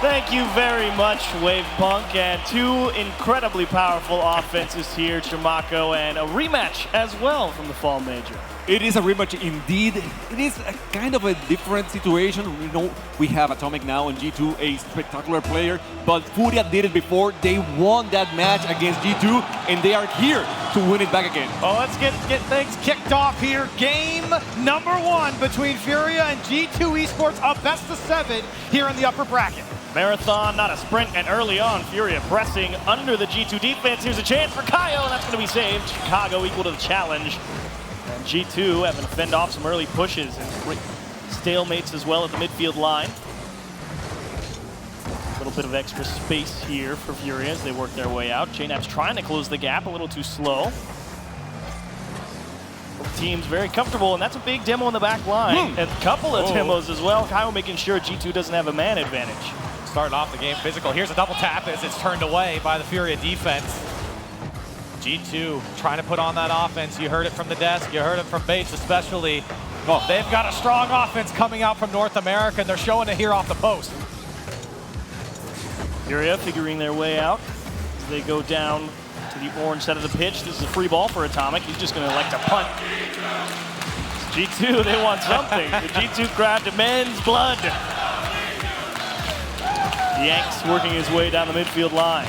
Thank you very much, Wavepunk, and two incredibly powerful offenses here, Chimako, and a rematch as well from the Fall Major. It is a rematch indeed. It is a kind of a different situation. We know we have Atomic now and G2, a spectacular player, but Furia did it before. They won that match against G2, and they are here to win it back again. Oh, let's get things kicked off here. Game number 1 between Furia and G2 Esports, a best of 7 here in the upper bracket. Marathon, not a sprint, and early on, Furia pressing under the G2 defense. Here's a chance for Kaio, and that's going to be saved. Chicago equal to the challenge. And G2 having to fend off some early pushes and great stalemates as well at the midfield line. A little bit of extra space here for Furia as they work their way out. JNAP's trying to close the gap, a little too slow. Both teams very comfortable, and that's a big demo in the back line. And a couple of demos as well. Kaio making sure G2 doesn't have a man advantage. Starting off the game physical. Here's a double tap as it's turned away by the Furia defense. G2 trying to put on that offense. You heard it from the desk. You heard it from Bates especially. Oh, they've got a strong offense coming out from North America, and they're showing it here off the post. Furia figuring their way out as they go down to the orange side of the pitch. This is a free ball for Atomic. He's just going to elect to punt. G2, they want something. The G2 crowd demands blood. Yanks working his way down the midfield line.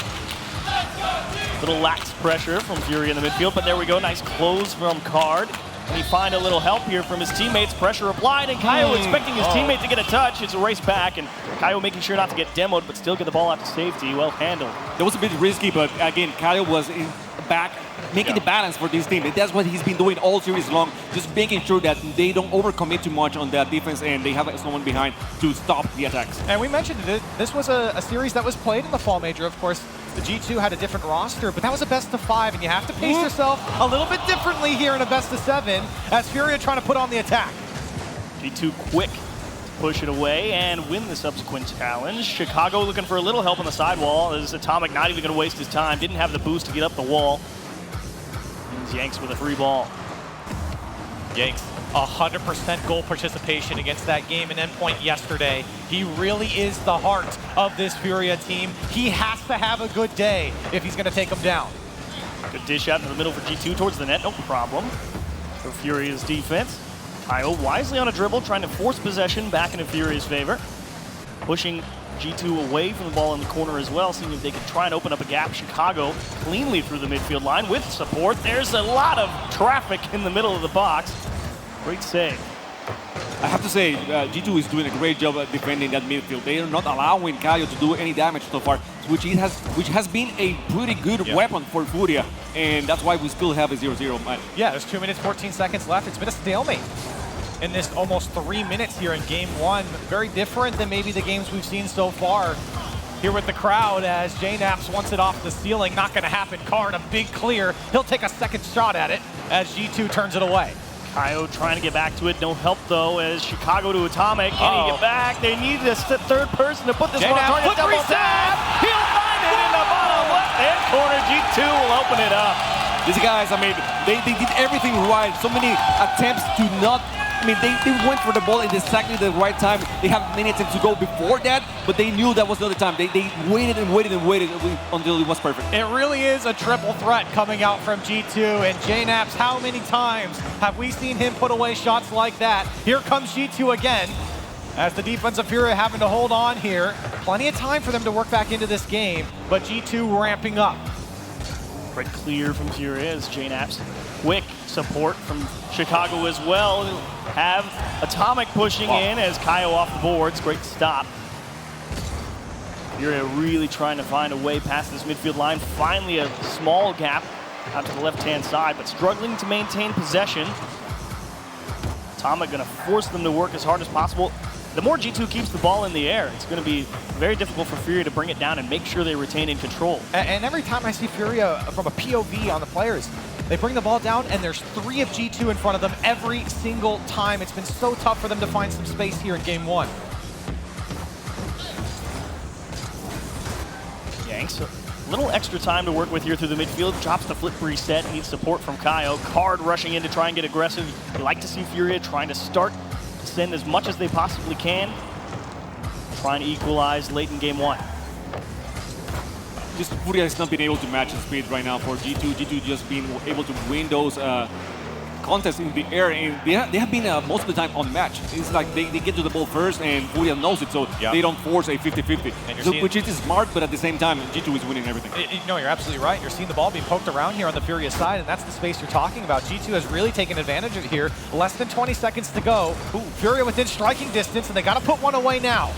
Little lax pressure from Furia in the midfield, but there we go. Nice close from Card. And he find a little help here from his teammates. Pressure applied, and Kaio expecting his teammate to get a touch. It's a race back, and Kaio making sure not to get demoed, but still get the ball out to safety. Well handled. That was a bit risky, but again, Kaio was in back, making the balance for this team. That's what he's been doing all series long, just making sure that they don't overcommit too much on that defense and they have someone behind to stop the attacks. And we mentioned it. This was a series that was played in the Fall Major. Of course, the G2 had a different roster, but that was a best of 5, and you have to pace yourself a little bit differently here in a best of 7 as Furia trying to put on the attack. G2 quick to push it away and win the subsequent challenge. Chicago looking for a little help on the sidewall. As Atomic not even going to waste his time. Didn't have the boost to get up the wall. And Yanks with a free ball. Yanks, 100% goal participation against that game and endpoint yesterday. He really is the heart of this Furia team. He has to have a good day if he's going to take them down. Good dish out in the middle for G2 towards the net, no problem. For Furia's defense. Kaio wisely on a dribble, trying to force possession back into Furia's favor. Pushing G2 away from the ball in the corner as well, seeing if they could try and open up a gap. Chicago cleanly through the midfield line with support. There's a lot of traffic in the middle of the box. Great save. I have to say, G2 is doing a great job at defending that midfield. They are not allowing Kaio to do any damage so far, which has been a pretty good weapon for Furia, and that's why we still have a 0-0 match. Yeah, there's 2 minutes, 14 seconds left. It's been a stalemate in this almost 3 minutes here in game 1. Very different than maybe the games we've seen so far here with the crowd as JNAPS wants it off the ceiling. Not going to happen. Card, a big clear. He'll take a second shot at it as G2 turns it away. Kaio trying to get back to it, no help though, as Chicago to Atomic. Can he get back? They need a third person to put this one on target. Double tap! He'll find it in the bottom left-hand corner. G2 will open it up. These guys, I mean, they did everything right. So many attempts to not, I mean, they went for the ball at exactly the right time. They have many attempts to go before that, but they knew that was not the time. They waited and waited and waited until it was perfect. It really is a triple threat coming out from G2, and JNAPS, how many times have we seen him put away shots like that? Here comes G2 again, as the defense of Furia having to hold on here. Plenty of time for them to work back into this game, but G2 ramping up. Great clear from Furia as JNAPS. Quick support from Chicago as well. Have Atomic pushing in as Kaio off the boards. Great stop. Furia really trying to find a way past this midfield line. Finally a small gap out to the left-hand side, but struggling to maintain possession. Atomic going to force them to work as hard as possible. The more G2 keeps the ball in the air, it's going to be very difficult for Furia to bring it down and make sure they retain in control. And every time I see Furia from a POV on the players, they bring the ball down and there's 3 of G2 in front of them every single time. It's been so tough for them to find some space here in game 1. Yanks, a little extra time to work with here through the midfield. Drops the flip reset, needs support from Kaio. Card rushing in to try and get aggressive. You like to see Furia trying to start to send as much as they possibly can. trying to equalize late in game one. Just Furia has not been able to match the speed right now for G2. G2 just being able to win those contests in the air, and they have been most of the time unmatched. It's like they get to the ball first, and Furia knows it, so they don't force a 50-50, which is smart, but at the same time, G2 is winning everything. No, you're absolutely right. You're seeing the ball being poked around here on the Furia side, and that's the space you're talking about. G2 has really taken advantage of it here. Less than 20 seconds to go. Furia within striking distance, and they got to put one away now.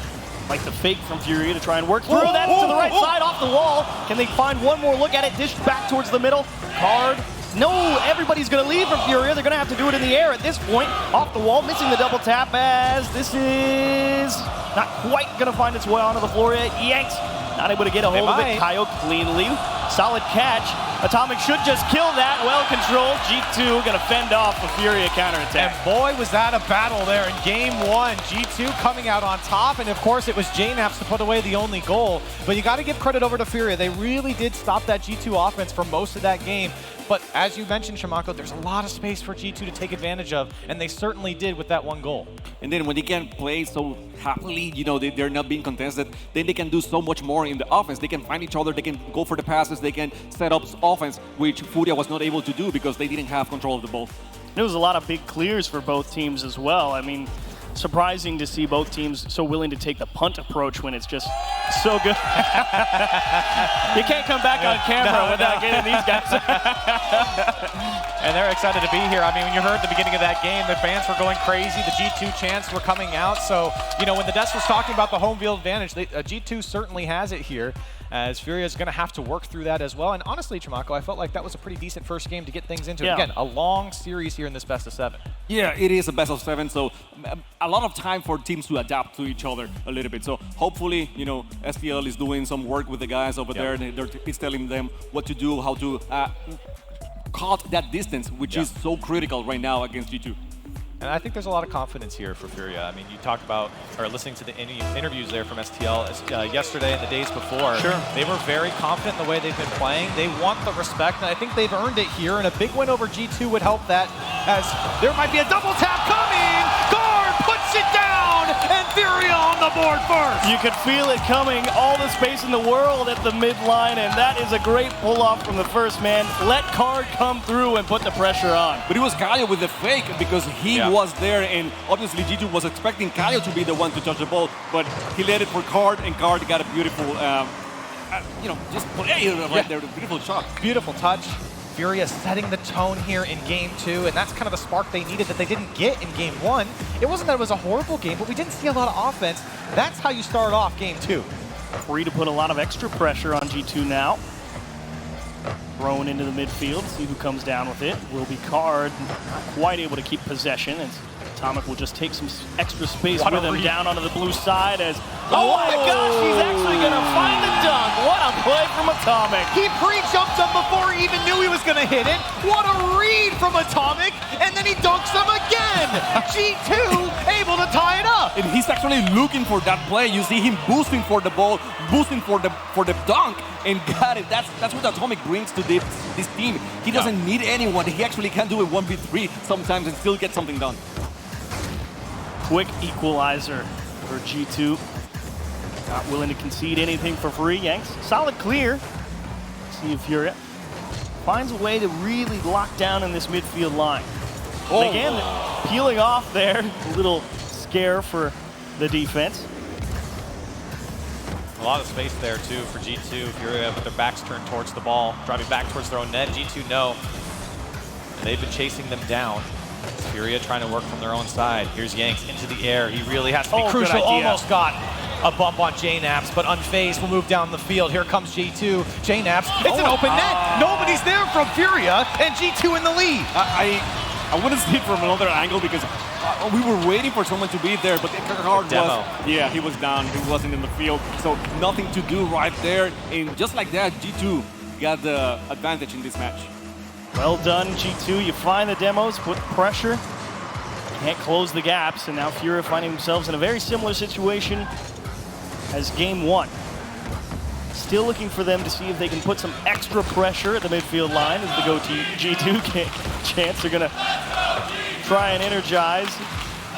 Like the fake from Furia to try and work through that to the right side, off the wall. Can they find one more look at it? Dished back towards the middle. Card. No, everybody's going to leave from Furia. They're going to have to do it in the air at this point. Off the wall, missing the double tap as this is not quite going to find its way onto the floor yet. Yanks not able to get a hold of it. Kaio cleanly. Solid catch. Atomic should just kill that. Well controlled. G2 going to fend off a Furia counterattack. And boy, was that a battle there in game one. G2 coming out on top, and of course it was JNaps to put away the only goal. But you got to give credit over to Furia. They really did stop that G2 offense for most of that game. But as you mentioned, Shamako, there's a lot of space for G2 to take advantage of, and they certainly did with that one goal. And then when they can play so happily, you know, they're not being contested, then they can do so much more in the offense. They can find each other, they can go for the passes, they can set up offense, which Furia was not able to do because they didn't have control of the ball. There was a lot of big clears for both teams as well. I mean, surprising to see both teams so willing to take the punt approach when it's just so good. You can't come back on camera without getting these guys. And they're excited to be here. I mean, when you heard at the beginning of that game, the fans were going crazy. The G2 chants were coming out. So, you know, when the Des was talking about the home field advantage, G2 certainly has it here, as Furia is going to have to work through that as well. And honestly, Chimako, I felt like that was a pretty decent first game to get things into. Again, a long series here in this best of 7. Yeah, it is a best of 7, so a lot of time for teams to adapt to each other a little bit. So hopefully, you know, STL is doing some work with the guys over there. He's telling them what to do, how to cut that distance, which is so critical right now against G2. And I think there's a lot of confidence here for Furia. I mean, you talked about, or listening to the interviews there from STL yesterday and the days before. Sure. They were very confident in the way they've been playing. They want the respect, and I think they've earned it here, and a big win over G2 would help that, as there might be a double tap coming! Guard puts it down, and Furia on the board first! You could feel it coming, all the space in the world at the midline, and that is a great pull-off from the first man. Let Card come through and put the pressure on. But it was Kaio with the fake because he was there, and obviously G2 was expecting Kaio to be the one to touch the ball, but he let it for Card, and Card got a beautiful, you know, just play right there, a beautiful shot. Beautiful touch. Furia setting the tone here in game 2, and that's kind of the spark they needed that they didn't get in game 1. It wasn't that it was a horrible game, but we didn't see a lot of offense. That's how you start off game 2. Free to put a lot of extra pressure on G2 now. Thrown into the midfield, see who comes down with it. Will be Card, not quite able to keep possession, and Atomic will just take some extra space with him down onto the blue side as, oh my gosh, he's actually gonna find the dunk. What a play from Atomic. He pre-jumped him before he even knew he was gonna hit it. What a read from Atomic, and then he dunks him again. G2 able to tie it up. And he's actually looking for that play. You see him boosting for the ball, boosting for the dunk, and got it. That's what Atomic brings to this team. He doesn't need anyone. He actually can do a 1v3 sometimes and still get something done. Quick equalizer for G2. Not willing to concede anything for free. Yanks, solid clear. See if Furia finds a way to really lock down in this midfield line. And again, peeling off there. A little scare for the defense. A lot of space there too for G2. Furia with their backs turned towards the ball, driving back towards their own net. G2 no. And they've been chasing them down. Furia trying to work from their own side. Here's Yanks into the air. He really has to be crucial. Almost got a bump on JNaps, but unfazed will move down the field. Here comes G2. JNaps, it's an open net. Nobody's there from Furia, and G2 in the lead. I wouldn't see it from another angle because we were waiting for someone to be there, but Card was, he was down. He wasn't in the field, so nothing to do right there. And just like that, G2 got the advantage in this match. Well done, G2. You find the demos, put pressure, can't close the gaps, and now Furia finding themselves in a very similar situation as game 1. Still looking for them to see if they can put some extra pressure at the midfield line as the go-to G2 chants are gonna try and energize.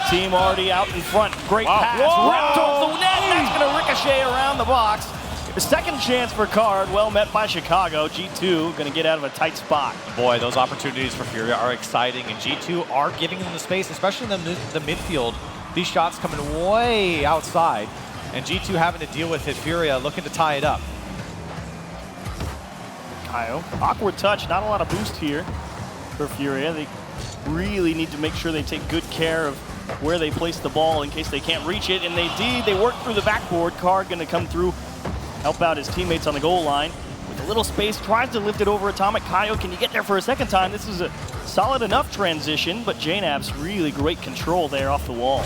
Team already out in front. Great pass. Wrapped off the net. that's going to ricochet around the box. A second chance for Card, well met by Chicago. G2 going to get out of a tight spot. Boy, those opportunities for Furia are exciting, and G2 are giving them the space, especially in the midfield. These shots coming way outside, and G2 having to deal with it. Furia looking to tie it up. Kaio, awkward touch, not a lot of boost here for Furia. They really need to make sure they take good care of where they place the ball in case they can't reach it, and they did. They work through the backboard. Card going to come through, help out his teammates on the goal line. With a little space, tries to lift it over Atomic. Kaio, can you get there for a second time? This is a solid enough transition, but JNAB's really great control there off the wall.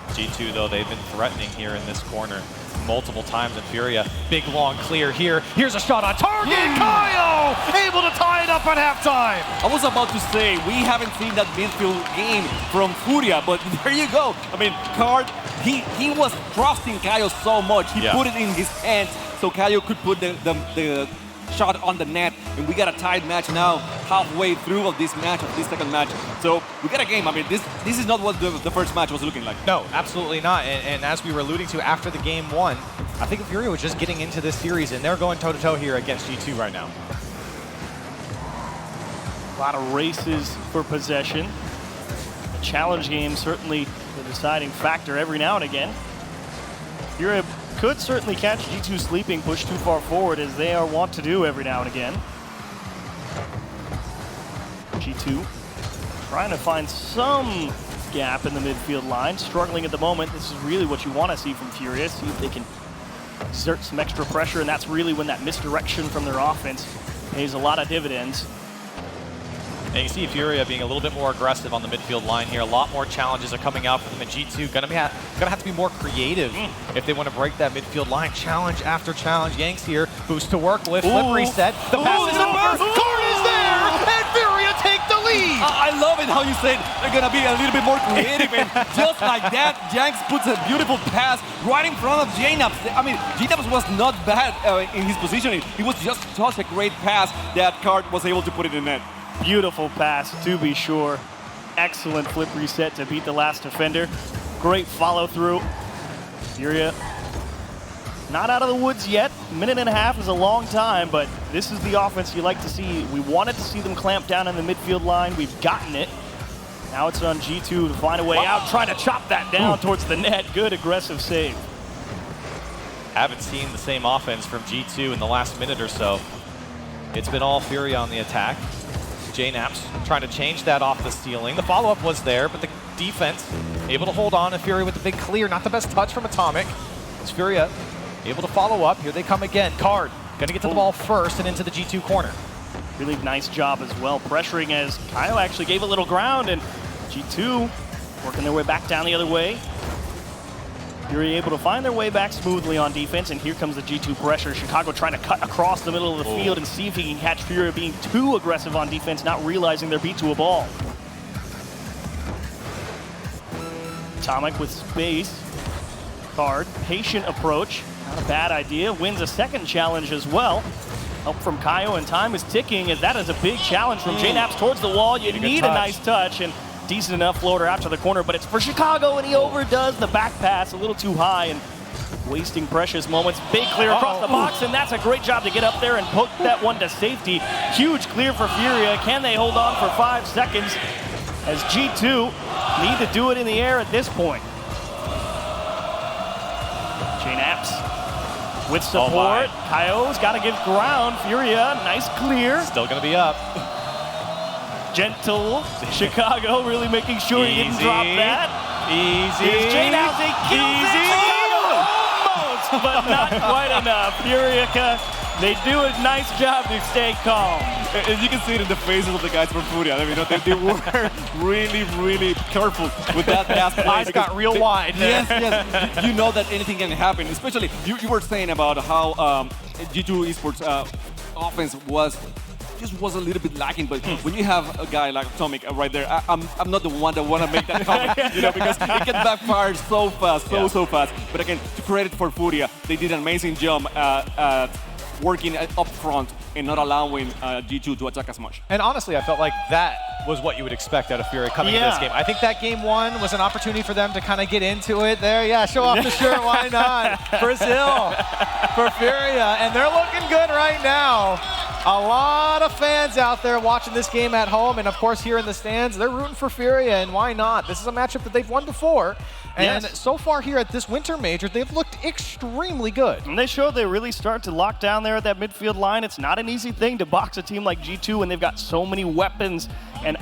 G2, though, they've been threatening here in this corner multiple times, and Furia, big long clear here. Here's a shot on target. Kaio able to tie it up at halftime. I was about to say, we haven't seen that midfield game from Furia, but there you go. I mean, Card, he was trusting Kaio so much. He put it in his hands so Kaio could put the shot on the net, and we got a tied match now, halfway through of this match, of this second match. So we got a game. I mean, this is not what the first match was looking like. No, absolutely not. And as we were alluding to after the game one, I think Furia was just getting into this series, and they're going toe-to-toe here against G2 right now. A lot of races for possession. The challenge game certainly the deciding factor every now and again. Furia could certainly catch G2 sleeping, push too far forward as they are wont to do every now and again. G2 trying to find some gap in the midfield line, struggling at the moment. This is really what you want to see from Furia, see if they can exert some extra pressure, and that's really when that misdirection from their offense pays a lot of dividends. And you see Furia being a little bit more aggressive on the midfield line here. A lot more challenges are coming out for them, and G2 gonna have to be more creative if they want to break that midfield line. Challenge after challenge. Yanks here, boost to work with, flip reset. The pass is over. Card is there, and Furia take the lead. I love it how you said they're gonna be a little bit more creative, and just like that, Yanks puts a beautiful pass right in front of JNABs. I mean, JNABs was not bad in his positioning. It was just such a great pass that Card was able to put it in net. Beautiful pass, to be sure. Excellent flip reset to beat the last defender. Great follow through. Furia not out of the woods yet. A minute and a half is a long time, but this is the offense you like to see. We wanted to see them clamp down on the midfield line. We've gotten it. Now it's on G2 to find a way out, trying to chop that down towards the net. Good aggressive save. Haven't seen the same offense from G2 in the last minute or so. It's been all Furia on the attack. JNABs trying to change that off the ceiling. The follow-up was there, but the defense able to hold on, and Furia with the big clear. Not the best touch from Atomic. It's Furia able to follow up. Here they come again. Card gonna get to the ball first and into the G2 corner. Really nice job as well, pressuring as Kaio actually gave a little ground, and G2 working their way back down the other way. Furia able to find their way back smoothly on defense, and here comes the G2 pressure. Chicago trying to cut across the middle of the field and see if he can catch Furia being too aggressive on defense, not realizing they're beat to a ball. Atomic with space. Card, patient approach, not a bad idea. Wins a second challenge as well. Help from Kaio, and time is ticking as that is a big challenge from JNABs towards the wall. You need a nice touch, and decent enough floater out to the corner, but it's for Chicago, and he overdoes the back pass a little too high and wasting precious moments. Big clear across the box, and that's a great job to get up there and poke that one to safety. Huge clear for Furia. Can they hold on for 5 seconds as G2 need to do it in the air at this point? JNABs with support. Kaio's got to give ground. Furia, nice clear. Still going to be up. Gentle. Chicago really making sure he didn't drop that. Easy. Here's JNABs. He kills it. Almost, but not quite enough. Furia, they do a nice job to stay calm. As you can see it in the faces of the guys from Furia, I mean, they were really, really careful with that pass play. Eyes got real wide. Yes. You know that anything can happen. Especially, you were saying about how G2 Esports offense just was a little bit lacking, but when you have a guy like Atomic right there, I'm not the one that want to make that comment, you know, because it can backfire so fast, so fast. But again, to credit for Furia, they did an amazing job working up front and not allowing G2 to attack as much. And honestly, I felt like that was what you would expect out of Furia coming into this game. I think that game 1 was an opportunity for them to kind of get into it there. Yeah, show off the shirt, why not? Brazil for Furia, and they're looking good right now. A lot of fans out there watching this game at home, and of course here in the stands, they're rooting for Furia, and why not? This is a matchup that they've won before, and so far here at this Winter Major, they've looked extremely good. And they showed they really start to lock down there at that midfield line. It's not an easy thing to box a team like G2 when they've got so many weapons and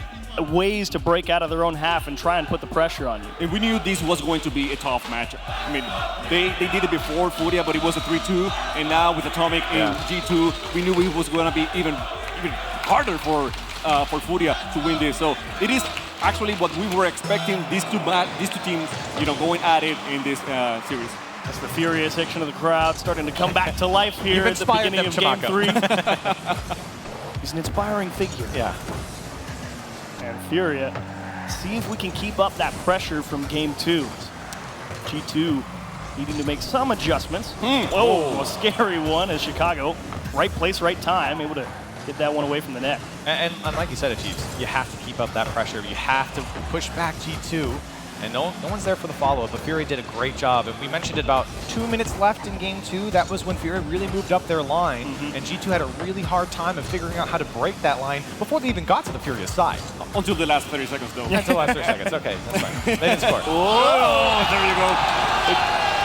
ways to break out of their own half and try and put the pressure on you. And we knew this was going to be a tough match. I mean, they did it before Furia, but it was a 3-2, and now with Atomic in G2, we knew it was going to be even harder for Furia to win this. So it is actually what we were expecting, these two teams, going at it in this series. That's the Furia section of the crowd starting to come back to life here at the beginning of Game 3. He's an inspiring figure. Yeah. And Furia, see if we can keep up that pressure from Game 2. G2 needing to make some adjustments. Oh, a scary one as Chicago, right place, right time, able to get that one away from the net. And like you said, Chiefs, you have to keep up that pressure. You have to push back G2. And no one's there for the follow-up, but Furia did a great job. And we mentioned about 2 minutes left in Game 2. That was when Furia really moved up their line, and G2 had a really hard time of figuring out how to break that line before they even got to the Furia side. Until the last 30 seconds, though. Yeah, until the last 30 seconds. Okay, that's fine. They didn't score. Oh, there you go.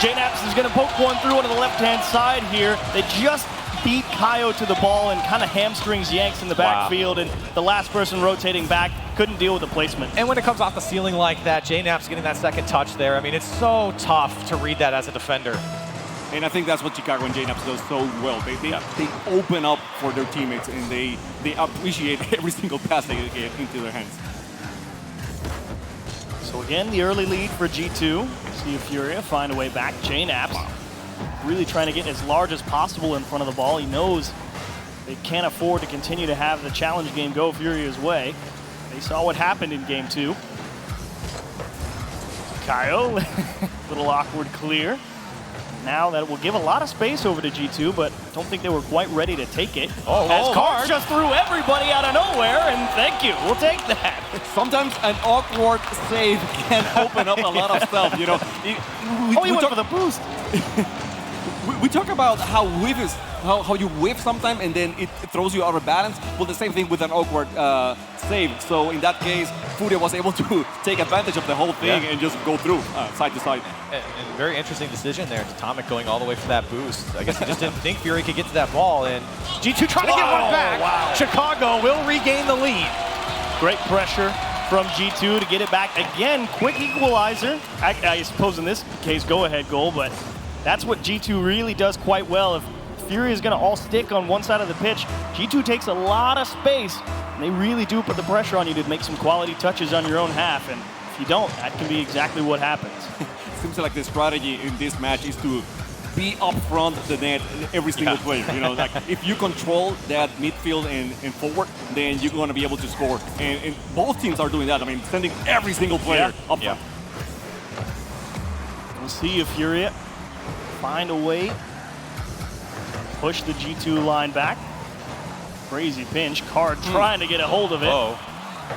JNaps is going to poke one through onto the left-hand side here. They just beat Kaio to the ball and kind of hamstrings Yanks in the backfield, and the last person rotating back couldn't deal with the placement. And when it comes off the ceiling like that, JNaps getting that second touch there, I mean, it's so tough to read that as a defender. And I think that's what Chicago and JNaps does so well. They open up for their teammates, and they appreciate every single pass they get into their hands. So again, the early lead for G2. See if Furia find a way back. JNaps really trying to get as large as possible in front of the ball. He knows they can't afford to continue to have the challenge game go Furia's way. They saw what happened in Game 2. Kaio, little awkward clear. Now that will give a lot of space over to G2, but don't think they were quite ready to take it. As Card just threw everybody out of nowhere, and thank you, we'll take that. Sometimes an awkward save can open up a lot of stuff, He went for the boost. We talk about how you whiff sometimes and then it throws you out of balance. Well, the same thing with an awkward save. So in that case, Furia was able to take advantage of the whole thing and just go through side to side. And very interesting decision there. Atomic going all the way for that boost. I guess he just didn't think Furia could get to that ball, and G2 trying to get one back. Chicago will regain the lead. Great pressure from G2 to get it back. Again, quick equalizer. I suppose in this case, go-ahead goal, but that's what G2 really does quite well. If Furia is going to all stick on one side of the pitch, G2 takes a lot of space, and they really do put the pressure on you to make some quality touches on your own half, and if you don't, that can be exactly what happens. Seems like the strategy in this match is to be up front of the net every single player. Like if you control that midfield and forward, then you're going to be able to score. And both teams are doing that. I mean, sending every single player up front. We'll see if Furia find a way, push the G2 line back. Crazy pinch. Card trying to get a hold of it.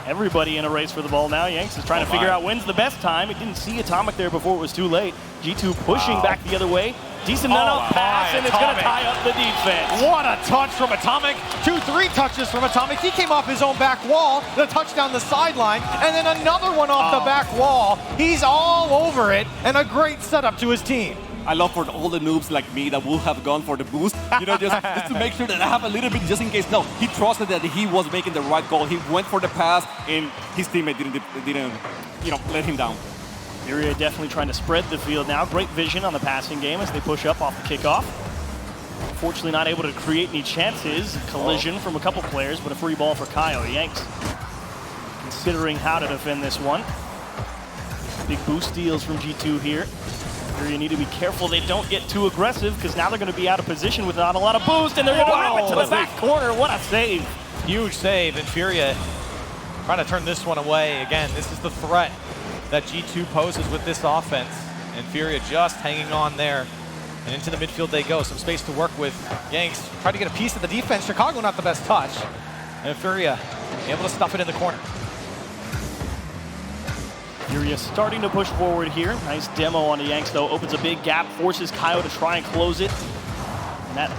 Everybody in a race for the ball now. Yanks is trying to figure out when's the best time. He didn't see Atomic there before it was too late. G2 pushing back the other way. Decent enough pass, and it's going to tie up the defense. What a touch from Atomic. 2-3 touches from Atomic. He came off his own back wall, the touch down the sideline, and then another one off the back wall. He's all over it, and a great setup to his team. I love for all the noobs like me that will have gone for the boost, just to make sure that I have a little bit just in case. No, he trusted that he was making the right call. He went for the pass, and his teammate didn't let him down. Furia definitely trying to spread the field now. Great vision on the passing game as they push up off the kickoff. Unfortunately not able to create any chances. Collision from a couple players, but a free ball for Kaio. Yanks considering how to defend this one. Big boost steals from G2 here. You need to be careful they don't get too aggressive, because now they're going to be out of position with not a lot of boost, and they're going to rip it to the back corner. What a save. Huge save, and Furia trying to turn this one away. Again, this is the threat that G2 poses with this offense, and Furia just hanging on there. And into the midfield they go. Some space to work with. Yanks trying to get a piece of the defense. Chicago not the best touch. And Furia able to stuff it in the corner. Furia starting to push forward here. Nice demo on the Yanks, though. Opens a big gap, forces Kaio to try and close it. And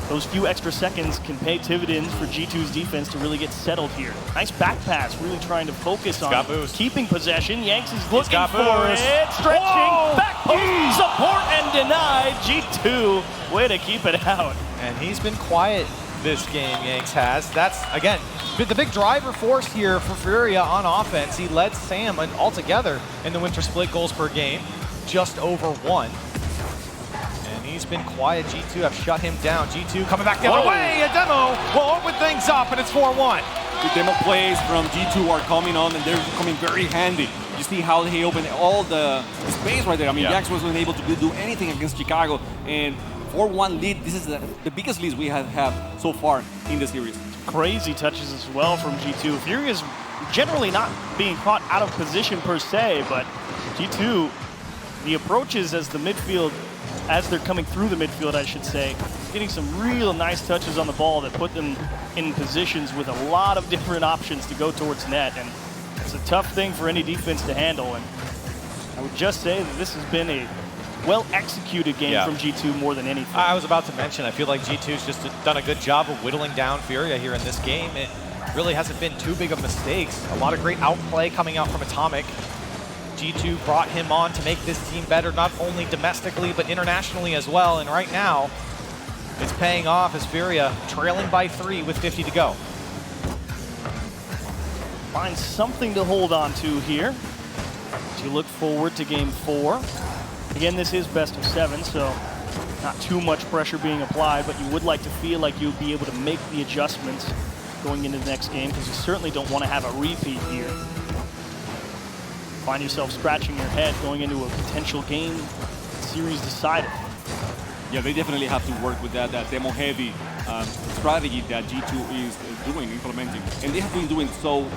those few extra seconds can pay dividends for G2's defense to really get settled here. Nice back pass, really trying to focus on keeping possession. Yanks is looking for it. Stretching, back post, support and denied. G2, way to keep it out. And he's been quiet this game, Yanks has. That's, again, the big driver force here for Furia on offense. He led Sam altogether in the Winter Split goals per game, just over 1. And he's been quiet. G2 have shut him down. G2 coming back the other way. A demo will open things up, and it's 4-1. The demo plays from G2 are coming on, and they're coming very handy. You see how he opened all the space right there. I mean, Yanks wasn't able to do anything against Chicago, and 4-1 lead. This is the biggest lead we have had so far in the series. Crazy touches as well from G2. Furia's generally not being caught out of position per se, but G2, the approaches as they're coming through the midfield, I should say, getting some real nice touches on the ball that put them in positions with a lot of different options to go towards net. And it's a tough thing for any defense to handle. And I would just say that this has been a well-executed game from G2 more than anything. I was about to mention, I feel like G2's just done a good job of whittling down Furia here in this game. It really hasn't been too big of mistakes. A lot of great outplay coming out from Atomic. G2 brought him on to make this team better, not only domestically, but internationally as well. And right now, it's paying off as Furia trailing by 3 with 50 to go. Find something to hold on to here as you look forward to game 4. Again, this is best of 7, so not too much pressure being applied, but you would like to feel like you'll be able to make the adjustments going into the next game, because you certainly don't want to have a repeat here. Find yourself scratching your head going into a potential game series decider. Yeah, they definitely have to work with that demo-heavy strategy that G2 is doing, implementing. And they have been doing so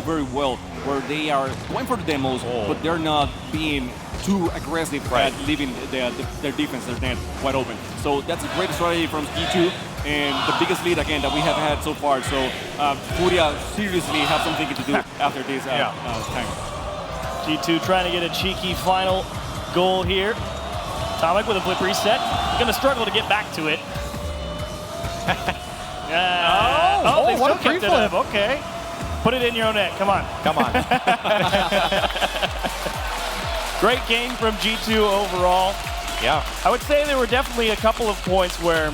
very well, where they are going for the demos, but they're not being too aggressive at leaving their defense, their net, wide open. So that's a great strategy from G2, and the biggest lead, again, that we have had so far. So Furia seriously have some thinking to do after this time. G2 trying to get a cheeky final goal here. Atomic with a flip reset. Gonna struggle to get back to it. They what still a free kept it up. Okay. Put it in your own net. Come on. Come on. Great game from G2 overall. Yeah. I would say there were definitely a couple of points where,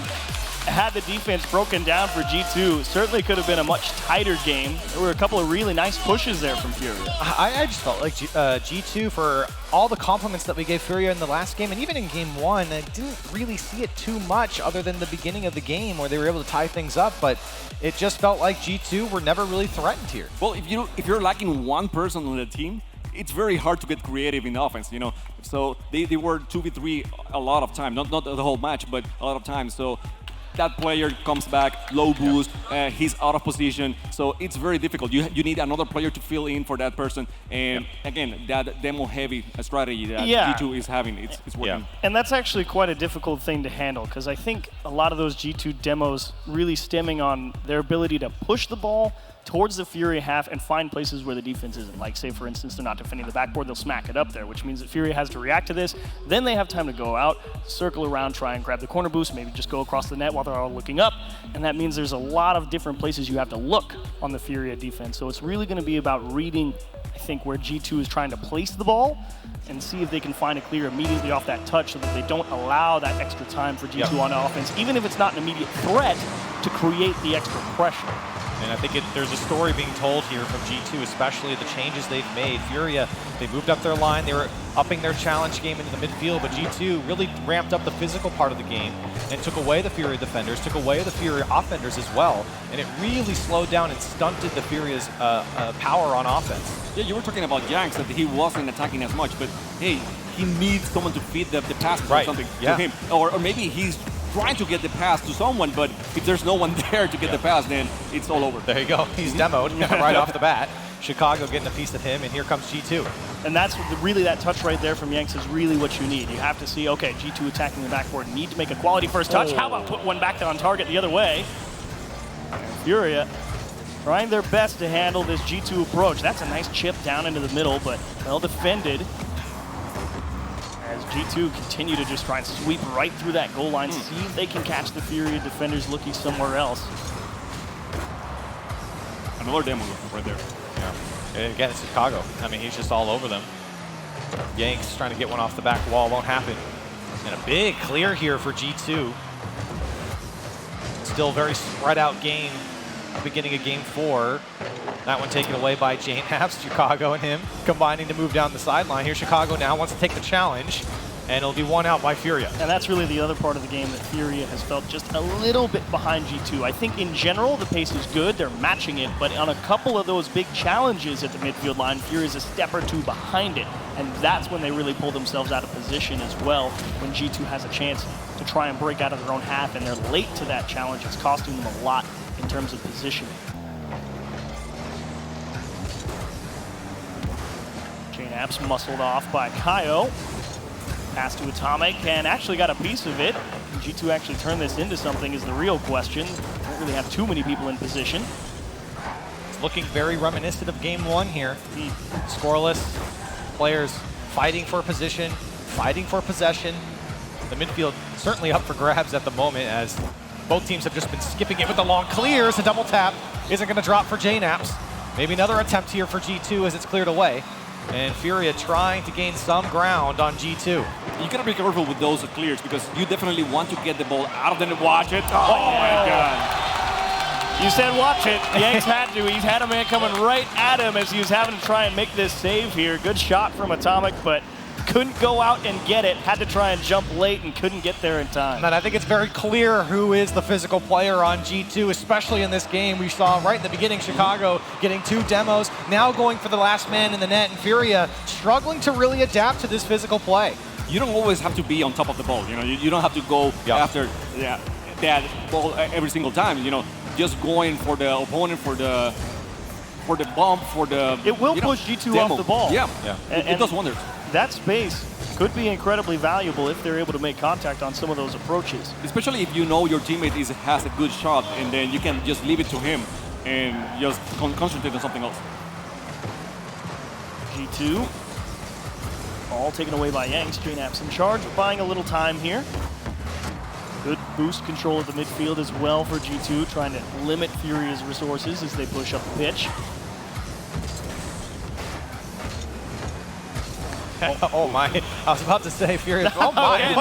had the defense broken down for G2, certainly could have been a much tighter game. There were a couple of really nice pushes there from Furia. I just felt like G2, for all the compliments that we gave Furia in the last game, and even in game 1, I didn't really see it too much other than the beginning of the game where they were able to tie things up, but it just felt like G2 were never really threatened here. Well, if you're lacking one person on the team, it's very hard to get creative in offense, you know. So they were 2v3 a lot of time, not the whole match, but a lot of time. So that player comes back, low boost, he's out of position, so it's very difficult. You need another player to fill in for that person, and again, that demo-heavy strategy that G2 is having, it's working. And that's actually quite a difficult thing to handle, because I think a lot of those G2 demos really stemming on their ability to push the ball towards the Furia half and find places where the defense isn't. Like, say, for instance, they're not defending the backboard, they'll smack it up there, which means that Furia has to react to this. Then they have time to go out, circle around, try and grab the corner boost, maybe just go across the net while they're all looking up. And that means there's a lot of different places you have to look on the Furia defense. So it's really going to be about reading, I think, where G2 is trying to place the ball and see if they can find a clear immediately off that touch so that they don't allow that extra time for G2 on offense, even if it's not an immediate threat, to create the extra pressure. And I think there's a story being told here from G2, especially the changes they've made. Furia, they moved up their line. They were upping their challenge game into the midfield, but G2 really ramped up the physical part of the game and took away the Furia defenders, took away the Furia offenders as well, and it really slowed down and stunted the Furia's power on offense. Yeah, you were talking about Yanks, that he wasn't attacking as much, but hey, he needs someone to feed the pass or something to him. Or maybe he's trying to get the pass to someone, but if there's no one there to get the pass, then it's all over. There you go. He's demoed right off the bat. Chicago getting a piece of him, and here comes G2. And that's really, that touch right there from Yanks is really what you need. You have to see, okay, G2 attacking the backboard, need to make a quality first touch. How about put one back on target the other way? Furia trying their best to handle this G2 approach. That's a nice chip down into the middle, but well defended. As G2 continue to just try and sweep right through that goal line, see if they can catch the Furia defenders looking somewhere else. Another demo right there. Yeah. Again, it's Chicago. I mean, he's just all over them. Yanks trying to get one off the back wall, won't happen. And a big clear here for G2. Still very spread out game, beginning of game 4. That one taken away by JNAPS, Chicago and him combining to move down the sideline. Here Chicago now wants to take the challenge, and it'll be one out by Furia. And that's really the other part of the game that Furia has felt just a little bit behind G2. I think in general the pace is good, they're matching it, but on a couple of those big challenges at the midfield line, Furia's a step or two behind it. And that's when they really pull themselves out of position as well, when G2 has a chance to try and break out of their own half, and they're late to that challenge. It's costing them a lot in terms of positioning. JNAPS muscled off by Kaio. Pass to Atomic, and actually got a piece of it. G2 actually turned this into something is the real question. Don't really have too many people in position. It's looking very reminiscent of game 1 here. Scoreless, players fighting for position, fighting for possession. The midfield certainly up for grabs at the moment as both teams have just been skipping it with the long clears. A double tap isn't going to drop for JNAPS. Maybe another attempt here for G2 as it's cleared away. And Furia trying to gain some ground on G2. You gotta be careful with those clears because you definitely want to get the ball out of them and watch it. Oh my God. You said watch it. Yanks had to. He's had a man coming right at him as he was having to try and make this save here. Good shot from Atomic, but couldn't go out and get it. Had to try and jump late and couldn't get there in time. And I think it's very clear who is the physical player on G2, especially in this game. We saw right in the beginning Chicago getting 2 demos, now going for the last man in the net, and Furia struggling to really adapt to this physical play. You don't always have to be on top of the ball. You know, you don't have to go after that ball every single time. You know, just going for the opponent, for the bump, for the. It will push G2 demo. off the ball. Yeah, it does wonders. That space could be incredibly valuable if they're able to make contact on some of those approaches. Especially if you know your teammate has a good shot, and then you can just leave it to him and just concentrate on something else. G2, all taken away by Yanks. JNAPS in charge, buying a little time here. Good boost control of the midfield as well for G2, trying to limit Furia's resources as they push up the pitch. Oh my, I was about to say Furia. Oh my,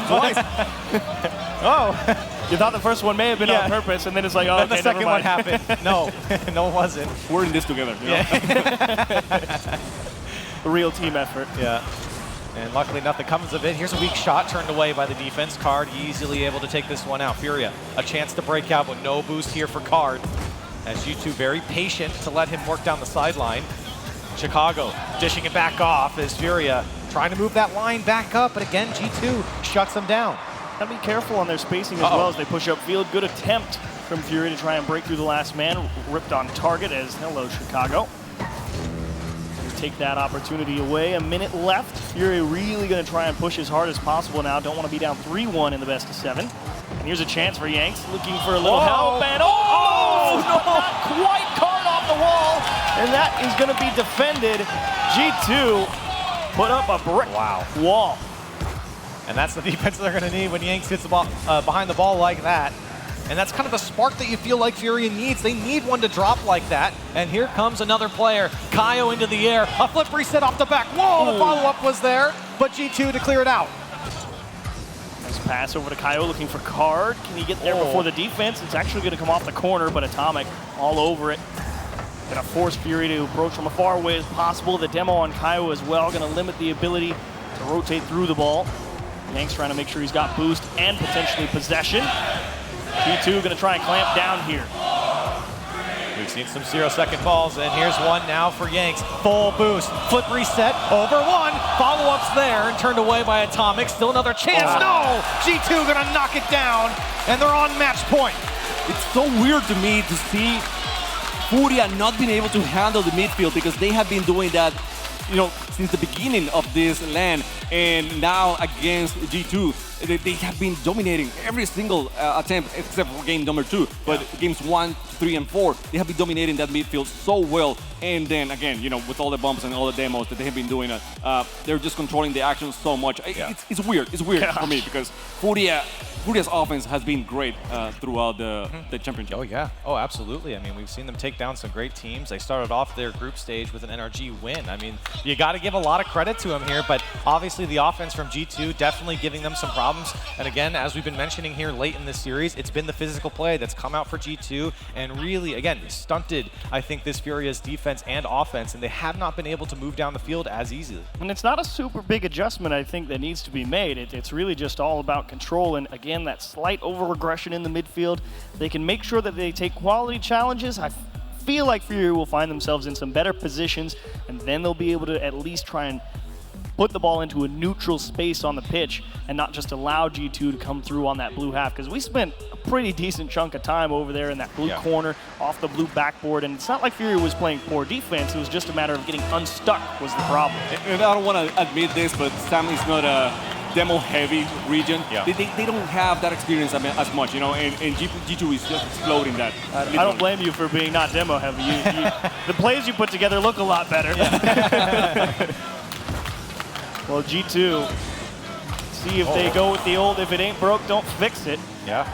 twice. Oh, you thought the first one may have been on purpose, and then it's like, oh, then okay, the second one happened. No, no it wasn't. We're in this together. You know? A real team effort. Yeah. And luckily nothing comes of it. Here's a weak shot turned away by the defense. Card easily able to take this one out. Furia, a chance to break out, but no boost here for Card. As G2 very patient to let him work down the sideline. Chicago dishing it back off as Furia trying to move that line back up, but again, G2 shuts them down. Gotta be careful on their spacing as well as they push upfield. Good attempt from Furia to try and break through the last man. Ripped on target as hello, Chicago. Take that opportunity away. A minute left. Furia really going to try and push as hard as possible now. Don't want to be down 3-1 in the best of 7. And here's a chance for Yanks, looking for a little help. And no, not quite. Card off the wall. And that is going to be defended. G2 put up a brick wall. And that's the defense they're going to need when Yanks gets the ball, behind the ball like that. And that's kind of the spark that you feel like Furia needs. They need one to drop like that. And here comes another player. Kaio into the air. A flip reset off the back. Whoa, the follow-up was there, but G2 to clear it out. Nice pass over to Kaio looking for Card. Can he get there before the defense? It's actually going to come off the corner, but Atomic all over it. Going to force Furia to approach from as far away as possible. The demo on Kaio as well. Going to limit the ability to rotate through the ball. Yanks trying to make sure he's got boost and potentially possession. G2 going to try and clamp down here. We've seen some 0-second balls, and here's one now for Yanks. Full boost, flip reset, over one. Follow-ups there and turned away by Atomic. Still another chance. No! G2 going to knock it down, and they're on match point. It's so weird to me to see Furia not being able to handle the midfield because they have been doing that, you know, since the beginning of this LAN, and now against G2, they have been dominating every single attempt except for game number 2. But games 1 to 3 and 4, they have been dominating that midfield so well. And then again, with all the bumps and all the demos that they have been doing, they're just controlling the actions so much. It's weird. It's weird for me because Furia's offense has been great throughout the championship. Oh, yeah. Oh, absolutely. I mean, we've seen them take down some great teams. They started off their group stage with an NRG win. I mean, you got to give a lot of credit to them here, but obviously the offense from G2 definitely giving them some problems. And again, as we've been mentioning here late in this series, it's been the physical play that's come out for G2 and really, again, stunted, I think, this Furia's defense and offense, and they have not been able to move down the field as easily. And it's not a super big adjustment, I think, that needs to be made. It's really just all about control and, again, that slight over-aggression in the midfield. They can make sure that they take quality challenges. I feel like Furia will find themselves in some better positions, and then they'll be able to at least try and put the ball into a neutral space on the pitch and not just allow G2 to come through on that blue half, because we spent a pretty decent chunk of time over there in that blue corner off the blue backboard, and it's not like Furia was playing poor defense. It was just a matter of getting unstuck was the problem. And I don't want to admit this, but Sam is not a demo-heavy region. They don't have that experience as much, and G2 is just exploding that. I don't blame you for being not demo-heavy. The plays you put together look a lot better. Well, G2, see if they go with the old, if it ain't broke, don't fix it. Yeah.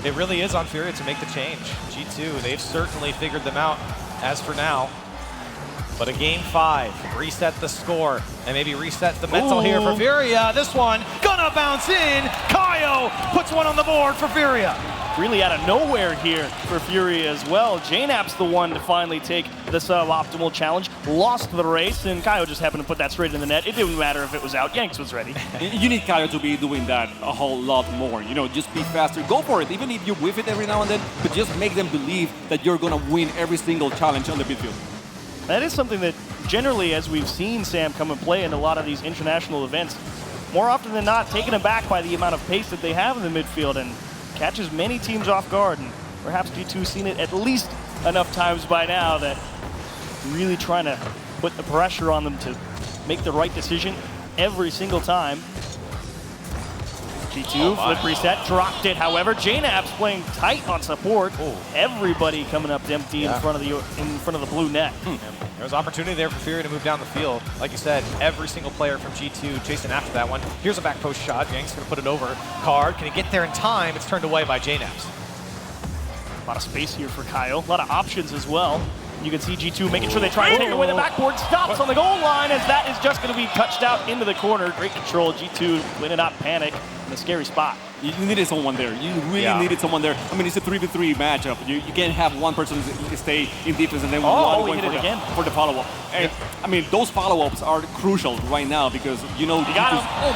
It really is on Furia to make the change. G2, they've certainly figured them out as for now. But a game 5, reset the score, and maybe reset the mental here for Furia. This one, gonna bounce in. Kaio puts one on the board for Furia. Really out of nowhere here for Furia as well. JNAP's the one to finally take the suboptimal challenge, lost the race, and Kaio just happened to put that straight in the net. It didn't matter if it was out, Yanks was ready. You need Kaio to be doing that a whole lot more. Just be faster, go for it, even if you whiff it every now and then, but just make them believe that you're gonna win every single challenge on the midfield. That is something that generally, as we've seen Sam come and play in a lot of these international events, more often than not, taken aback by the amount of pace that they have in the midfield and catches many teams off guard, and perhaps G2 seen it at least enough times by now that really trying to put the pressure on them to make the right decision every single time. G2, flip reset, dropped it. However, JNAP's playing tight on support. Everybody coming up empty in front of the blue net. There's opportunity there for Furia to move down the field. Like you said, every single player from G2 chasing after that one. Here's a back post shot. Yanks gonna put it over. Card, can he get there in time? It's turned away by JNAPs. A lot of space here for Kaio. A lot of options as well. You can see G2 making sure they try and take away the backboard. Stops on the goal line as that is just going to be touched out into the corner. Great control. G2 when not panic in a scary spot. You needed someone there. You really needed someone there. I mean, it's a 3v3 matchup. You can't have one person stay in defense and then one going for the follow-up. And I mean, those follow-ups are crucial right now because you got him. Oh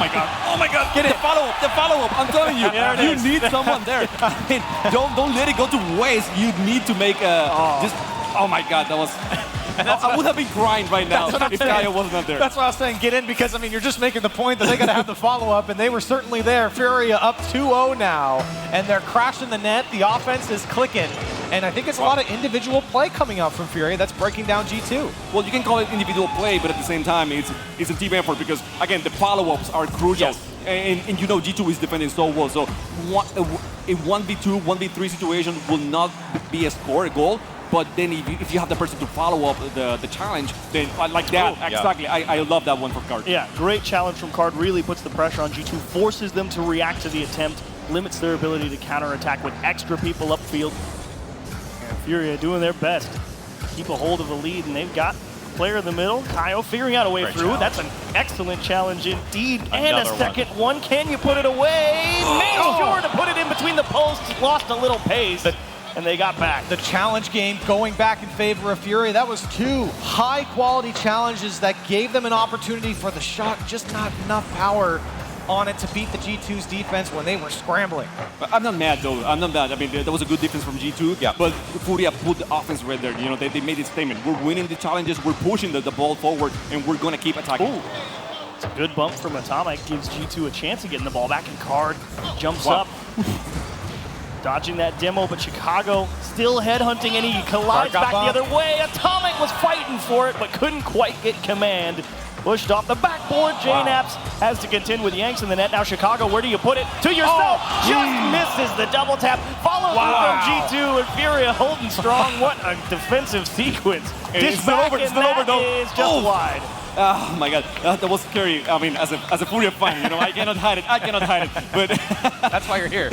my God! Get it! The follow-up. I'm telling you, you need someone there. I mean, don't let it go to waste. You need to make just. Oh my God, that was. I would have been crying right now if Kaio wasn't up there. That's what I was saying, get in, because I mean, you're just making the point that they got to have the follow-up, and they were certainly there. Furia up 2-0 now, and they're crashing the net. The offense is clicking, and I think it's a lot of individual play coming out from Furia that's breaking down G2. Well, you can call it individual play, but at the same time, it's a team effort because, again, the follow-ups are crucial. Yes. And G2 is defending so well, so a 1v2, 1v3 situation will not be a goal. But then if you have the person to follow up the challenge, then like that, exactly. I love that one for Card. Yeah, great challenge from Card. Really puts the pressure on G2, forces them to react to the attempt, limits their ability to counterattack with extra people upfield. And Furia doing their best to keep a hold of the lead, and they've got a player in the middle, Kaio, figuring out a way through. That's an excellent challenge indeed. And a second one. Can you put it away? Made sure to put it in between the posts, lost a little pace. And they got back. The challenge game going back in favor of Furia. That was 2 high-quality challenges that gave them an opportunity for the shot, just not enough power on it to beat the G2's defense when they were scrambling. I'm not mad, though. I'm not mad. I mean, there was a good defense from G2, but Furia put the offense right there. They made this statement. We're winning the challenges, we're pushing the ball forward, and we're going to keep attacking. It's a good bump from Atomic. Gives G2 a chance of getting the ball back, and Card jumps up. Dodging that demo, but Chicago still headhunting, and he collides back the other way. Atomic was fighting for it, but couldn't quite get command. Pushed off the backboard. JNAPs has to contend with Yanks in the net. Now Chicago, where do you put it? To yourself. Just misses the double tap. Follows from G2 and Furia holding strong. What a defensive sequence. It's not over, it's not over though. Is just wide. Oh my God, that was scary. I mean, as a Furia fan, you know, I cannot hide it. But That's why you're here.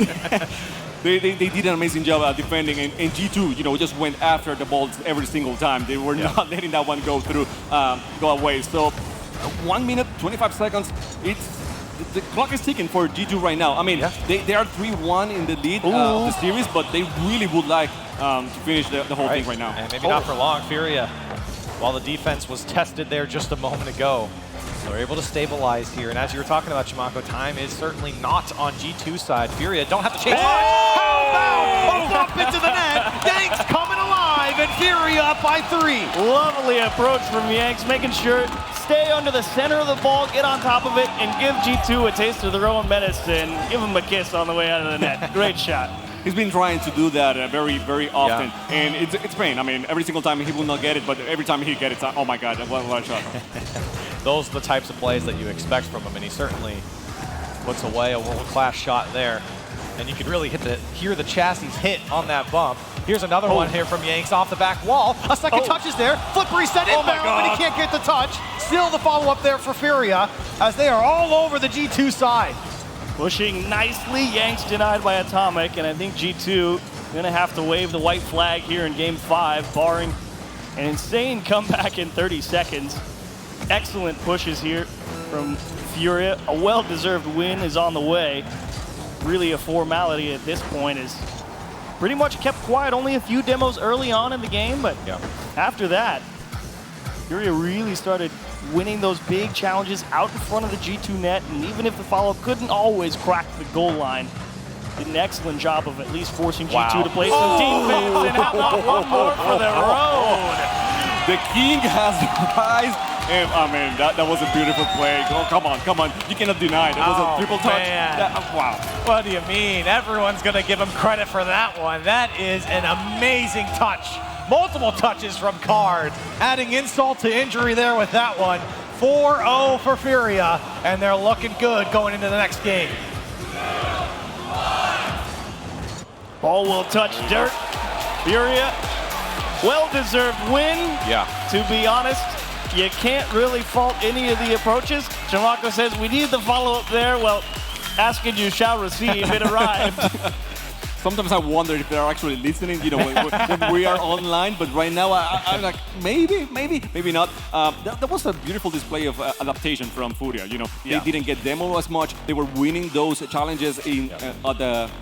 they did an amazing job at defending, and G2, you know, just went after the balls every single time. They were not letting that one go through, go away. So 1 minute, 25 seconds. The clock is ticking for G2 right now. I mean, they are 3-1 in the lead of the series, but they really would like to finish the whole thing right now. And maybe not for long. Furia, while the defense was tested there just a moment ago, they're able to stabilize here. And as you were talking about, Chimako, time is certainly not on G2's side. Furia don't have to chase much. How about a bump into the net? Yanks coming alive, and Furia up by 3. Lovely approach from Yanks, making sure stay under the center of the ball, get on top of it, and give G2 a taste of their own medicine. Give him a kiss on the way out of the net. Great shot. He's been trying to do that very, very often, and it's pain. I mean, every single time he will not get it, but every time he gets it, oh my God, what a shot. Those are the types of plays that you expect from him, and he certainly puts away a world-class shot there. And you could really hear the chassis hit on that bump. Here's another one here from Yanks off the back wall. A second touch is there. Flip reset inbound, but he can't get the touch. Still the follow-up there for Furia, as they are all over the G2 side. Pushing nicely, Yanks denied by Atomic, and I think G2 gonna have to wave the white flag here in Game 5, barring an insane comeback in 30 seconds. Excellent pushes here from Furia. A well-deserved win is on the way. Really a formality at this point is pretty much kept quiet. Only a few demos early on in the game, but after that, Furia really started winning those big challenges out in front of the G2 net, and even if the follow-up couldn't always crack the goal line, did an excellent job of at least forcing G2 to play some defense, and how about one more for the road? The king has rise, and I mean, that was a beautiful play. Oh, come on, you cannot deny it. It was a triple touch. Wow. What do you mean? Everyone's gonna give him credit for that one. That is an amazing touch. Multiple touches from Card, adding insult to injury there with that one. 4-0 for Furia, and they're looking good going into the next game. Ball will touch dirt. Furia, well-deserved win. Yeah. To be honest, you can't really fault any of the approaches. Chimako says we need the follow-up there. Well, ask and you shall receive. It arrived. Sometimes I wonder if they're actually listening, you know, when we are online. But right now, I'm like, maybe not. That was a beautiful display of adaptation from Furia. You know, they didn't get demo as much. They were winning those challenges in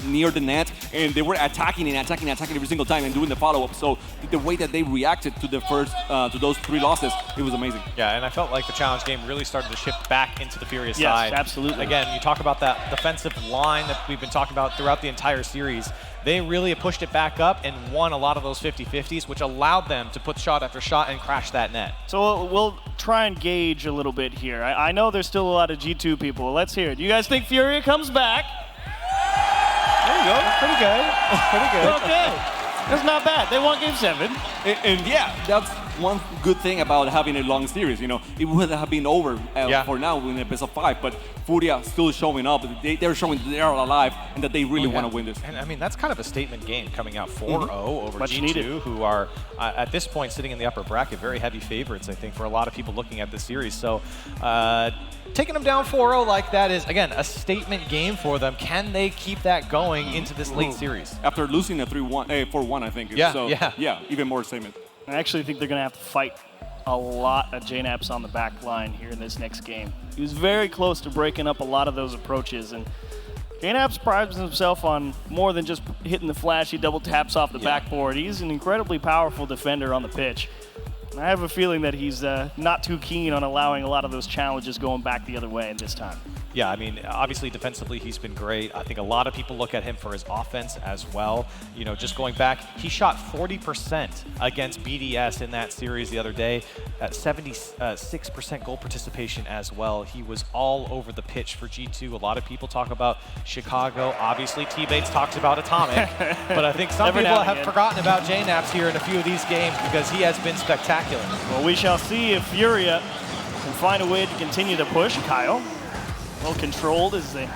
near the net, and they were attacking every single time and doing the follow-up. So the way that they reacted to the first to those 3 losses, it was amazing. Yeah, and I felt like the challenge game really started to shift back into the Furia side. Yes, absolutely. Again, you talk about that defensive line that we've been talking about throughout the entire series. They really pushed it back up and won a lot of those 50-50s, which allowed them to put shot after shot and crash that net. So we'll try and gauge a little bit here. I know there's still a lot of G2 people. Let's hear it. You guys think Furia comes back? There you go. Pretty good. Pretty good. Okay. That's not bad. They won Game 7. And yeah, that's one good thing about having a long series. You know, it would have been over for now in a best of 5, but Furia still showing up. They're showing that they are alive and that they really want to win this. And I mean, that's kind of a statement game coming out 4-0 over Much G2, needed. who are at this point sitting in the upper bracket, very heavy favorites, I think, for a lot of people looking at this series. So taking them down 4-0 like that is, again, a statement game for them. Can they keep that going into this late series? After losing a 4-1, I think. Yeah, even more statement. I actually think they're going to have to fight a lot of JNAPs on the back line here in this next game. He was very close to breaking up a lot of those approaches, and JNAPs prides himself on more than just hitting the flashy double taps off the backboard. He's an incredibly powerful defender on the pitch. I have a feeling that he's not too keen on allowing a lot of those challenges going back the other way at this time. Yeah, I mean, obviously defensively he's been great. I think a lot of people look at him for his offense as well. You know, just going back, he shot 40% against BDS in that series the other day, at 76% goal participation as well. He was all over the pitch for G2. A lot of people talk about Chicago. Obviously, T-Bates talks about Atomic, but I think some people have forgotten about JNAPs here in a few of these games because he has been spectacular. Well, we shall see if Furia can find a way to continue to push. Kyle, well controlled as they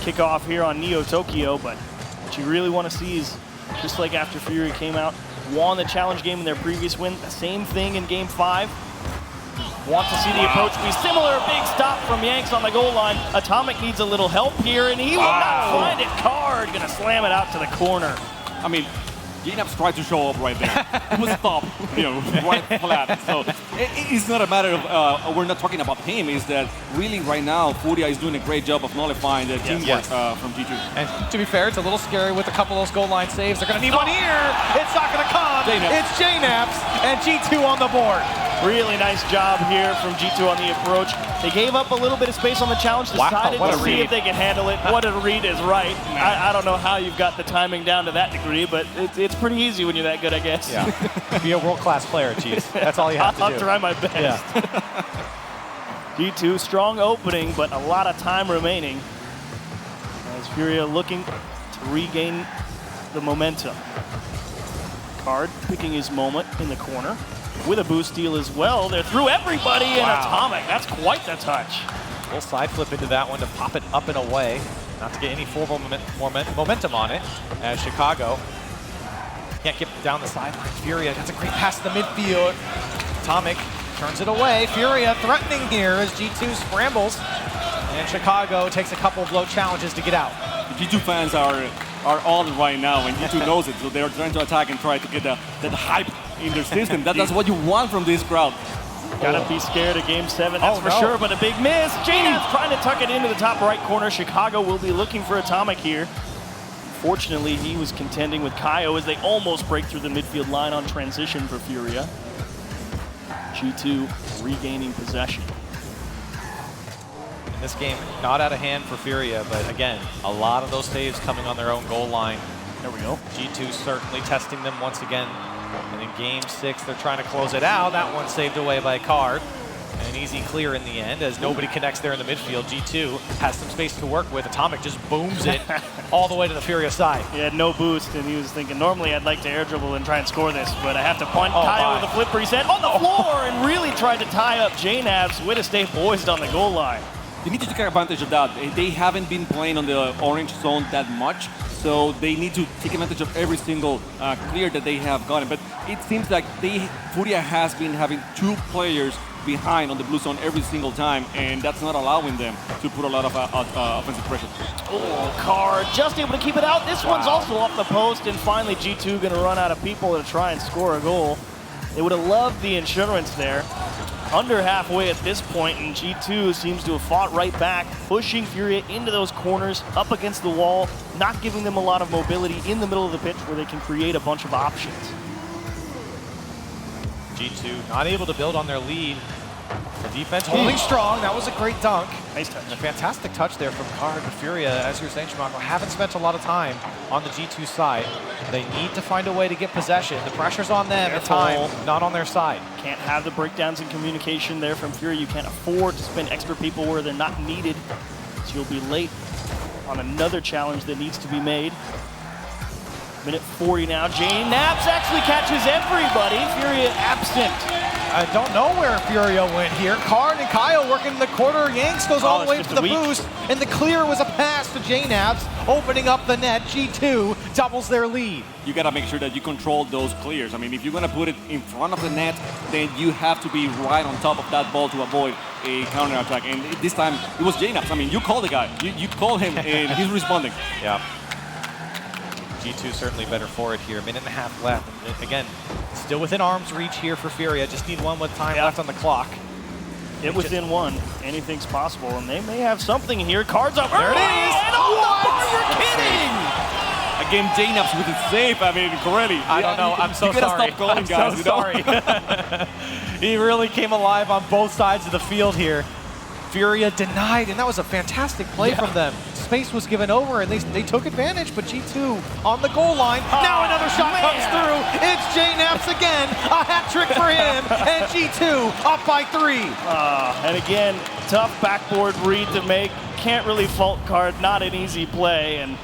kick off here on Neo Tokyo, but what you really want to see is just like after Furia came out, won the challenge game in their previous win. The same thing in game 5. Want to see the approach be similar. Big stop from Yanks on the goal line. Atomic needs a little help here, and he will not find it. Card gonna slam it out to the corner. I mean, JNAPS tried to show up right there. It was stopped, right flat. So it's not a matter of, we're not talking about him, is that really right now, Furia is doing a great job of nullifying the teamwork from G2. And to be fair, it's a little scary with a couple of those goal line saves. They're going to need one here. It's not going to come. It's JNAPS and G2 on the board. Really nice job here from G2 on the approach. They gave up a little bit of space on the challenge, decided to see if they can handle it. What a read is right. I don't know how you've got the timing down to that degree, but it's pretty easy when you're that good, I guess. Yeah. Be a world-class player, Chiefs. That's all you have to do. I'll try my best. Yeah. G2, strong opening, but a lot of time remaining. As Furia looking to regain the momentum. Card picking his moment in the corner. With a boost steal as well. They're through everybody and Atomic. That's quite the touch. We'll side flip into that one to pop it up and away. Not to get any full momentum on it. As Chicago can't get down the sideline. Furia, that's a great pass to the midfield. Atomic turns it away. Furia threatening here as G2 scrambles. And Chicago takes a couple of low challenges to get out. The G2 fans are on right now, and G2 knows it. So they're trying to attack and try to get that hype in their system. That's what you want from this crowd. Gotta be scared of game 7, that's for sure, but a big miss. JNAPS trying to tuck it into the top right corner. Chicago will be looking for Atomic here. Fortunately, he was contending with Kaio as they almost break through the midfield line on transition for Furia. G2 regaining possession. In this game, not out of hand for Furia, but again, a lot of those saves coming on their own goal line. There we go. G2 certainly testing them once again. And in game 6, they're trying to close it out. That one saved away by Card. An easy clear in the end as nobody connects there in the midfield. G2 has some space to work with. Atomic just booms it all the way to the Furia side. He had no boost, and he was thinking, normally I'd like to air dribble and try and score this, but I have to punt. Kaio with a flip reset on the floor and really tried to tie up JNAPS. Way to stay poised on the goal line. You need to take advantage of that. They haven't been playing on the orange zone that much, so they need to take advantage of every single clear that they have gotten. But it seems like Furia has been having 2 players behind on the blue zone every single time, and that's not allowing them to put a lot of offensive pressure. Oh, Card just able to keep it out. This one's also off the post, and finally G2 going to run out of people to try and score a goal. They would have loved the insurance there. Under halfway at this point, and G2 seems to have fought right back, pushing Furia into those corners, up against the wall, not giving them a lot of mobility in the middle of the pitch where they can create a bunch of options. G2 not able to build on their lead. The defense holding strong. That was a great dunk. Nice touch. And a fantastic touch there from Card. But Furia, as you were saying, Shimako, haven't spent a lot of time on the G2 side. They need to find a way to get possession. The pressure's on them at times, not on their side. Can't have the breakdowns in communication there from Furia. You can't afford to spend extra people where they're not needed. So you'll be late on another challenge that needs to be made. Minute 40 now. JNAPS actually catches everybody. Furia absent. I don't know where Furia went here. Card and Kaio working in the corner. Yanks goes all the way to the boost. And the clear was a pass to JNAPS, opening up the net. G2 doubles their lead. You got to make sure that you control those clears. I mean, if you're going to put it in front of the net, then you have to be right on top of that ball to avoid a counter-attack. And this time, it was JNAPS. I mean, you call the guy. You call him, and he's responding. Yeah. G2 certainly better for it here. 1.5 minutes left. And again, still within arm's reach here for Furia. Just need one with time left on the clock. Get within one. Anything's possible, and they may have something here. Cards up. There it is. And on the bar, you're kidding! Again, JNAPS with his save. I mean, Corelli. I don't know. I'm so sorry. Stop calling, guys, I'm so sorry. He really came alive on both sides of the field here. Furia denied, and that was a fantastic play from them. Space was given over, and they took advantage, but G2 on the goal line. Now another shot comes through. It's JNAPS again. A hat trick for him, and G2 up by 3. And again, tough backboard read to make. Can't really fault Card. Not an easy play, and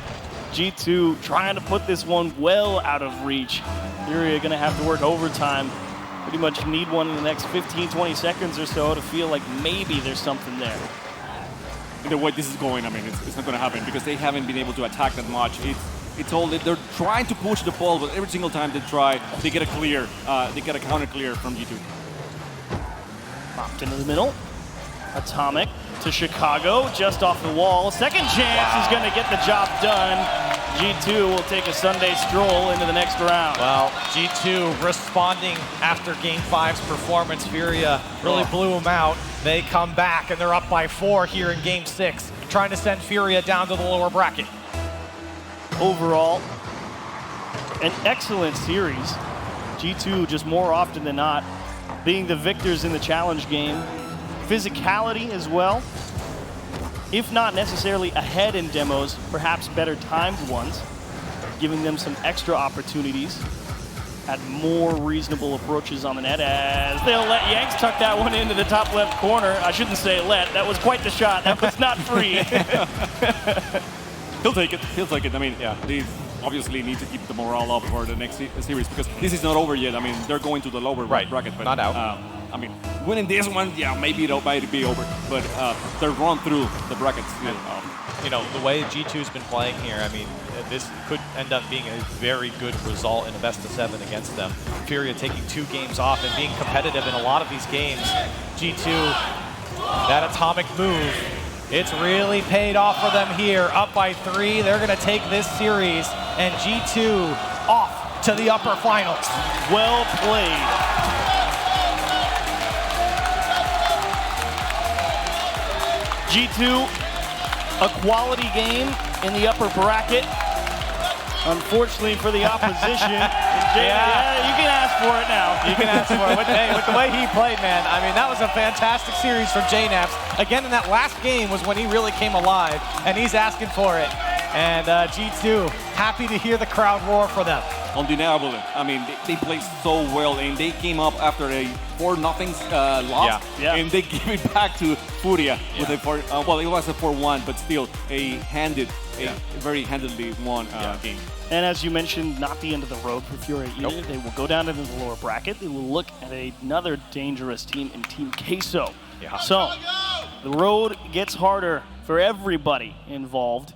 G2 trying to put this one well out of reach. Furia going to have to work overtime. Pretty much need one in the next 15, 20 seconds or so to feel like maybe there's something there. The way this is going, I mean, it's not going to happen because they haven't been able to attack that much. it's all they're trying to push the ball, but every single time they try, they get a clear, they get a counter clear from G2. Popped into the middle. Atomic to Chicago, just off the wall. Second chance is going to get the job done. G2 will take a Sunday stroll into the next round. Well, G2 responding after Game 5's performance. Furia really blew them out. They come back and they're up by 4 here in Game 6, trying to send Furia down to the lower bracket. Overall, an excellent series. G2 just more often than not being the victors in the challenge game. Physicality as well. If not necessarily ahead in demos, perhaps better timed ones, giving them some extra opportunities at more reasonable approaches on the net as they'll let Yanks tuck that one into the top left corner. I shouldn't say let, that was quite the shot. That was not free. He'll take it. He'll take it. I mean, yeah, they obviously need to keep the morale up for the next series because this is not over yet. I mean, they're going to the lower bracket, but not out. I mean, winning this one, yeah, maybe it might be over, but they're run through the brackets. You know, the way G2's been playing here, I mean, this could end up being a very good result in a best-of-7 against them. Furia taking 2 games off and being competitive in a lot of these games. G2, that atomic move, it's really paid off for them here. Up by 3, they're going to take this series, and G2 off to the upper finals. Well played. G2, a quality game in the upper bracket. Unfortunately for the opposition, yeah, you can ask for it now. You can ask for it. With the way he played, man, I mean, that was a fantastic series from JNaps. Again, in that last game was when he really came alive, and he's asking for it. And G2, happy to hear the crowd roar for them. Undeniable. I mean, they played so well, and they came up after a 4-0 loss, and they gave it back to Furia with a well, it was a 4-1, but still a very handedly won game. And as you mentioned, not the end of the road for Furia either. Nope. They will go down into the lower bracket. They will look at another dangerous team in Team Queso. Yeah. So the road gets harder for everybody involved.